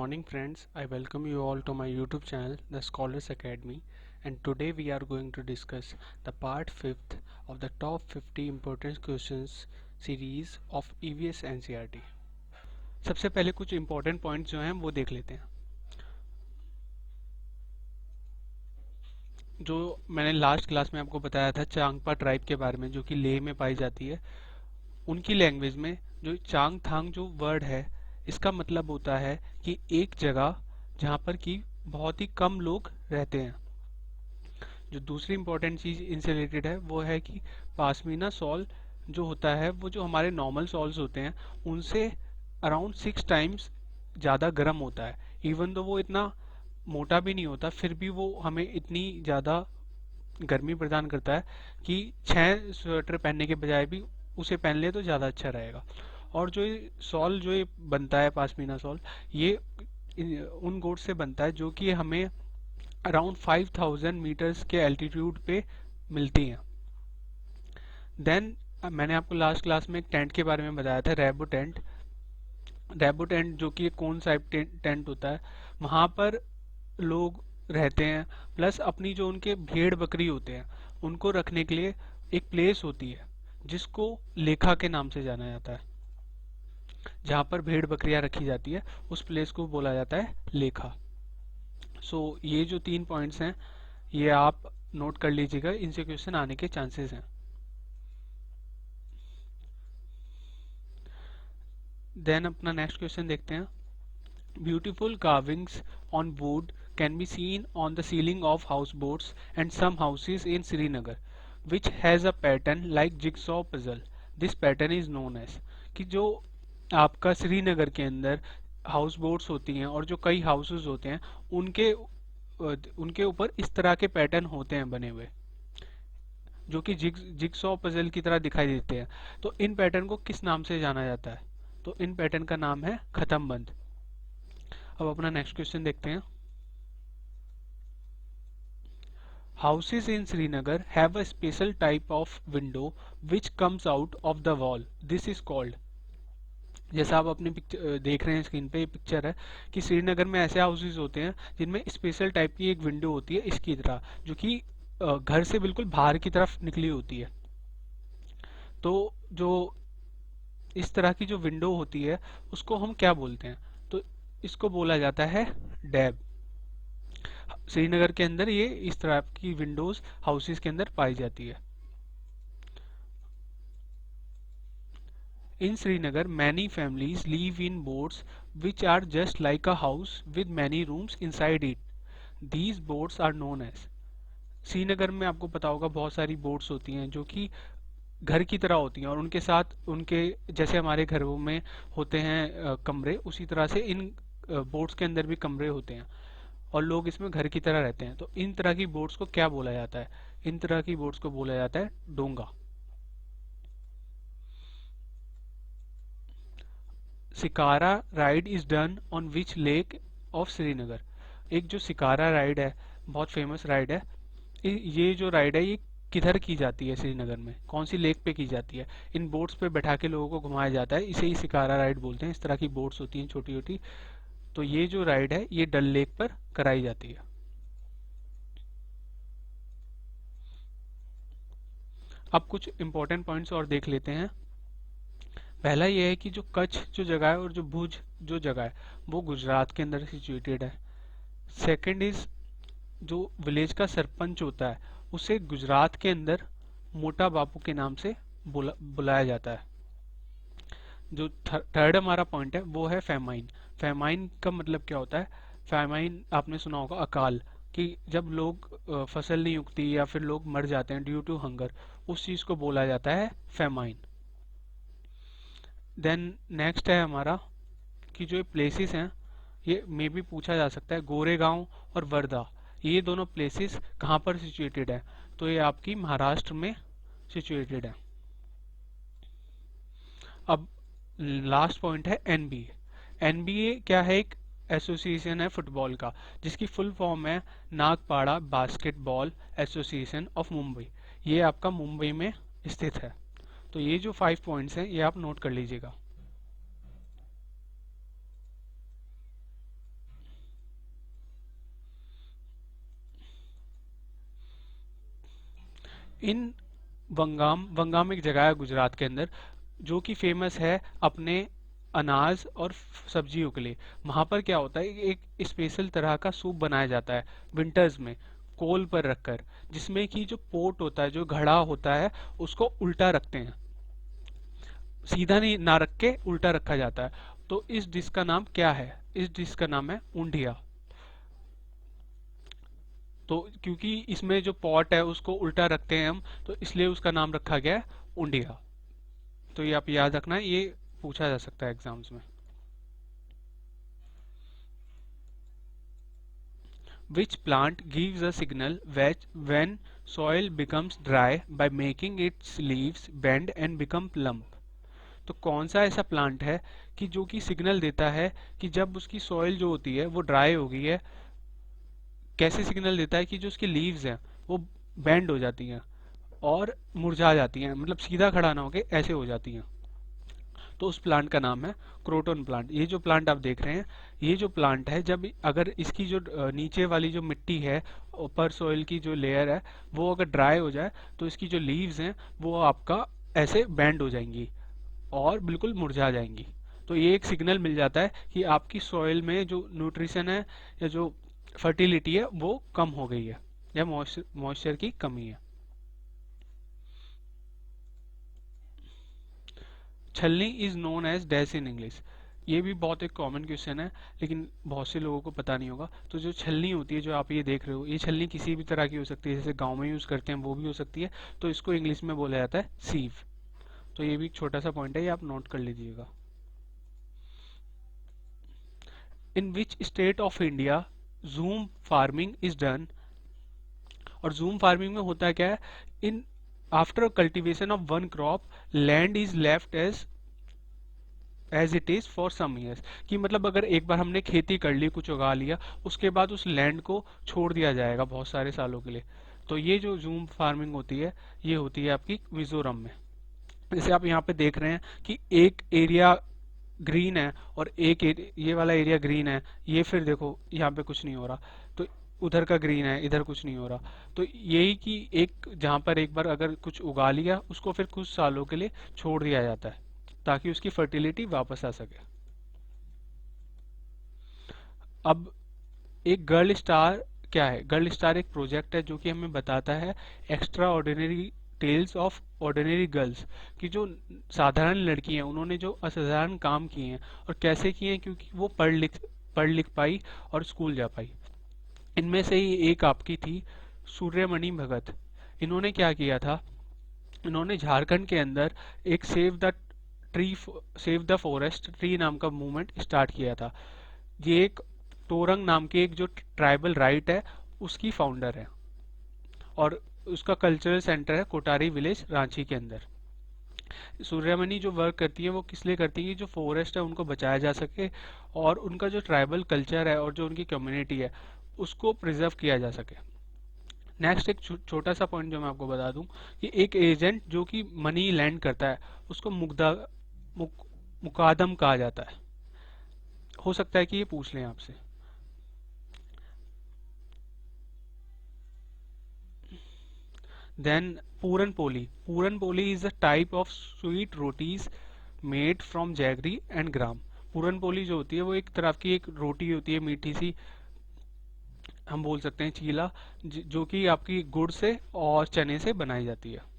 morning friends, I welcome you all to my YouTube channel The Scholars Academy, and today we are going to discuss the part 5th of the top 50 important questions series of EVS NCERT। सबसे पहले कुछ important points जो हैं वो देख लेते हैं। जो मैंने लास्ट क्लास में आपको बताया था चांगपा ट्राइब के बारे में जो कि लेह में पाई जाती है, उनकी लैंग्वेज में जो चांगथांग जो वर्ड है इसका मतलब होता है कि एक जगह जहाँ पर कि बहुत ही कम लोग रहते हैं। जो दूसरी इंपॉर्टेंट चीज़ इनसे रिलेटेड है वो है कि पासमीना सॉल जो होता है वो जो हमारे नॉर्मल सॉल्स होते हैं उनसे अराउंड 6 टाइम्स ज़्यादा गर्म होता है। इवन तो वो इतना मोटा भी नहीं होता फिर भी वो हमें इतनी ज़्यादा गर्मी प्रदान करता है कि 6 स्वेटर पहनने के बजाय भी उसे पहन ले तो ज़्यादा अच्छा रहेगा। और जो ये सॉल जो ये बनता है पासमीना सॉल, ये उन गोट्स से बनता है जो कि हमें अराउंड 5000 मीटर्स के एल्टीट्यूड पे मिलती हैं। देन मैंने आपको लास्ट क्लास में एक टेंट के बारे में बताया था, रेबो टेंट। रेबो टेंट जो कि एक कोन साइड टेंट होता है, वहाँ पर लोग रहते हैं। प्लस अपनी जो उनके भेड़ बकरी होते हैं उनको रखने के लिए एक प्लेस होती है जिसको लेखा के नाम से जाना जाता है। जहाँ पर भेड़ बकरियां रखी जाती है उस प्लेस को बोला जाता है लेखा। ये जो 3 पॉइंट्स हैं ये आप नोट कर लीजिएगा, इनसे क्वेश्चन आने के चांसेस हैं। देन अपना नेक्स्ट क्वेश्चन देखते हैं। Beautiful carvings on would can be seen on the ceiling of houseboats and some houses in Srinagar, which has a pattern like jigsaw puzzle. This pattern is known as कि जो आपका श्रीनगर के अंदर house boats होती हैं और जो कई हाउसेस होते हैं उनके ऊपर इस तरह के पैटर्न होते हैं बने हुए जो कि जिगसॉ पजल की तरह दिखाई देते हैं। तो इन पैटर्न को किस नाम से जाना जाता है? तो इन पैटर्न का नाम है खत्म बंद। अब अपना नेक्स्ट क्वेश्चन देखते हैं। Houses in Srinagar have a special type of window which comes out of the wall. This is called, जैसा आप अपनी पिक्चर देख रहे हैं स्क्रीन पे, ये पिक्चर है कि श्रीनगर में ऐसे हाउसेज होते हैं जिनमें स्पेशल टाइप की एक विंडो होती है इसकी तरह, जो कि घर से बिल्कुल बाहर की तरफ निकली होती है। तो जो इस तरह की जो विंडो होती है उसको हम क्या बोलते हैं? तो इसको बोला जाता है डैब। श्रीनगर के अंदर ये इस तरह की विंडोज हाउसेज के अंदर पाई जाती है। In Srinagar, many families live in boats which are just like a house with many rooms inside it. These boats are known as। Srinagar में आपको पता होगा बहुत सारी बोट्स होती हैं जो कि घर की तरह होती हैं और उनके साथ उनके जैसे हमारे घरों में होते हैं कमरे, उसी तरह से इन बोट्स के अंदर भी कमरे होते हैं और लोग इसमें घर की तरह रहते हैं। तो इन तरह की बोट्स को क्या बोला जाता है? इन तरह की बोट्स को बोला जाता है डोंगा। Shikara ride is done on which lake of Srinagar. एक जो शिकारा राइड है बहुत फेमस राइड है, ये जो राइड है ये किधर की जाती है? श्रीनगर में कौन सी लेक पे की जाती है? इन बोट्स पे बैठा के लोगों को घुमाया जाता है, इसे ही शिकारा राइड बोलते हैं। इस तरह की बोट्स होती हैं छोटी छोटी। तो ये जो राइड है ये डल लेक पर कराई जाती है। अब कुछ इंपॉर्टेंट पॉइंट्स और देख लेते हैं। पहला ये है कि जो कच्छ जो जगह है और जो भुज जो जगह है वो गुजरात के अंदर सिचुएटेड है। सेकंड इज जो विलेज का सरपंच होता है उसे गुजरात के अंदर मोटा बापू के नाम से बुलाया जाता है। जो थर्ड हमारा पॉइंट है वो है फेमाइन। फेमाइन का मतलब क्या होता है? फेमाइन आपने सुना होगा अकाल, कि जब लोग फसल नहीं उगती या फिर लोग मर जाते हैं ड्यू टू हंगर, उस चीज को बोला जाता है फेमाइन। देन नेक्स्ट है हमारा कि जो प्लेसेस हैं ये मे भी पूछा जा सकता है, गोरेगांव और वर्धा ये दोनों प्लेसेस कहाँ पर सिचुएटेड है? तो ये आपकी महाराष्ट्र में सिचुएटेड है। अब लास्ट पॉइंट है एनबीए। एनबीए क्या है? एक एसोसिएशन है फुटबॉल का जिसकी फुल फॉर्म है Nagpada basketball association of Mumbai. ये आपका मुंबई में स्थित है। तो ये जो 5 पॉइंट्स हैं ये आप नोट कर लीजिएगा। इन वंगाम वंगाम एक जगह है गुजरात के अंदर जो कि फेमस है अपने अनाज और सब्जियों के लिए। वहां पर क्या होता है, एक स्पेशल तरह का सूप बनाया जाता है विंटर्स में, कोल पर रखकर, जिसमें कि जो पोट होता है, जो घड़ा होता है, उसको उल्टा रखते हैं, सीधा नहीं ना रख के उल्टा रखा जाता है। तो इस डिश का नाम क्या है? इस डिश का नाम है ऊंधिया। तो क्योंकि इसमें जो पॉट है उसको उल्टा रखते हैं हम, तो इसलिए उसका नाम रखा गया है ऊंधिया। तो ये आप याद रखना, ये पूछा जा सकता है एग्जाम्स में। Which plant gives a signal when soil becomes dry by making its leaves bend and become plump? तो कौन सा ऐसा प्लांट है कि जो कि सिग्नल देता है कि जब उसकी सॉइल जो होती है वो ड्राई हो गई है? कैसे सिग्नल देता है? कि जो उसकी लीव्स हैं वो बेंड हो जाती हैं और मुरझा जाती हैं, मतलब सीधा खड़ा ना होके ऐसे हो जाती हैं। तो उस प्लांट का नाम है क्रोटन प्लांट। ये जो प्लांट आप देख रहे हैं, ये जो प्लांट है, जब अगर इसकी जो नीचे वाली जो मिट्टी है, ऊपर सोइल की जो लेयर है, वो अगर ड्राई हो जाए तो इसकी जो लीव्स हैं वो आपका ऐसे बैंड हो जाएंगी और बिल्कुल मुरझा जाएंगी। तो ये एक सिग्नल मिल जाता है कि आपकी सॉइल में जो न्यूट्रिशन है या जो फर्टिलिटी है वो कम हो गई है, या मॉइस्चर की कमी है। छलनी is known as dash in English. ये भी बहुत एक कॉमन क्वेश्चन है, लेकिन बहुत से लोगों को पता नहीं होगा। तो जो छलनी होती है, जो आप ये देख रहे हो, ये छलनी किसी भी तरह की हो सकती है, जैसे गांव में यूज करते हैं वो भी हो सकती है। तो इसको इंग्लिश में बोला जाता है सीव। तो ये भी एक छोटा सा पॉइंट है, ये आप नोट कर लीजिएगा। In which state of India jhum farming is done? और जूम फार्मिंग में होता क्या है, in after cultivation of one crop land is left as it is for some years. कि मतलब अगर एक बार हमने खेती कर ली, कुछ उगा लिया, उसके बाद उस लैंड को छोड़ दिया जाएगा बहुत सारे सालों के लिए। तो ये जो जूम फार्मिंग होती है, ये होती है आपकी मिजोरम में। जैसे आप यहाँ पे देख रहे हैं कि एक एरिया ग्रीन है और एक ये वाला एरिया ग्रीन है, ये फिर देखो यहाँ पे कुछ नहीं हो रहा, तो उधर का ग्रीन है, इधर कुछ नहीं हो रहा। तो यही कि एक जहाँ पर एक बार अगर कुछ उगा लिया, उसको फिर कुछ सालों के लिए छोड़ दिया जाता है ताकि उसकी फर्टिलिटी वापस आ सके। अब एक गर्ल स्टार क्या है? गर्ल स्टार एक प्रोजेक्ट है जो कि हमें बताता है extra ordinary tales of ordinary girls, कि जो साधारण लड़की हैं उन्होंने जो असाधारण काम किए हैं और कैसे किए हैं, क्योंकि वो पढ़ लिख पाई और स्कूल जा पाई। इनमें से ही एक आपकी थी सूर्यमणि भगत। इन्होंने क्या किया था, इन्होंने झारखंड के अंदर एक tree save the forest tree नाम का मूवमेंट स्टार्ट किया था। ये एक तोरंग नाम की एक जो ट्राइबल राइट है, उसकी फाउंडर है, और उसका कल्चरल सेंटर है कोटारी विलेज रांची के अंदर। सूर्यमणि जो वर्क करती है वो किस लिए करती है कि जो फॉरेस्ट है उनको बचाया जा सके और उनका जो ट्राइबल कल्चर है और जो उनकी कम्युनिटी है उसको प्रिजर्व किया जा सके। नेक्स्ट एक छोटा सा पॉइंट जो मैं आपको बता दूं कि एक एजेंट जो कि मनी लैंड करता है उसको मुक, मुकादम कहा जाता है। हो सकता है कि ये पूछ लें आपसे। Then puran poli is a type of sweet rotis made from jaggery and gram. Puran poli जो होती है वो एक तरह की एक रोटी होती है, मीठी सी, हम बोल सकते हैं चीला, जो कि आपकी गुड़ से और चने से बनाई जाती है।